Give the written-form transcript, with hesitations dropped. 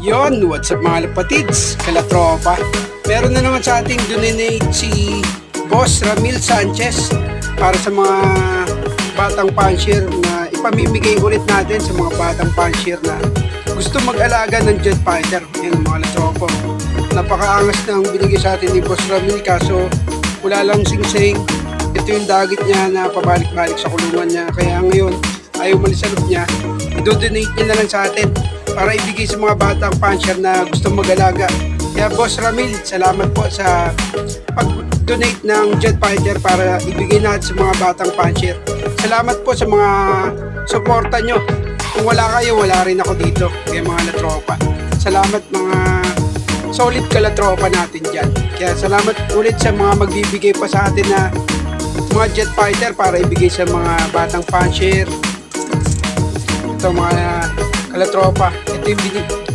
Yon, what's up mga lapatids, kalatropa. Meron na naman sa ating donate si Boss Ramil Sanchez para sa mga batang pansier na ipamimigay ulit natin sa mga batang pansier na gusto mag-alaga ng jet fighter. Yan mga latropa. Napakaangas ng binigay sa atin ni Boss Ramil, kaso wala lang sing-sing. Ito yung dagit niya na pabalik-balik sa kulungan niya. Kaya ngayon, ayaw malis sa loob niya. I-donate niya na lang sa atin para ibigay sa mga batang pansier na gusto mag-alaga. Kaya Boss Ramil, salamat po sa pag-donate ng jet fighter para ibigay natin sa mga batang pansier. Salamat po sa mga suporta nyo. Kung wala kayo, wala rin ako dito. Kaya mga latropa, salamat mga solid kalatropa natin dyan. Kaya salamat ulit sa mga magbibigay pa sa atin na mga jet fighter para ibigay sa mga batang pansier. Ito mga kalatropa, ito yung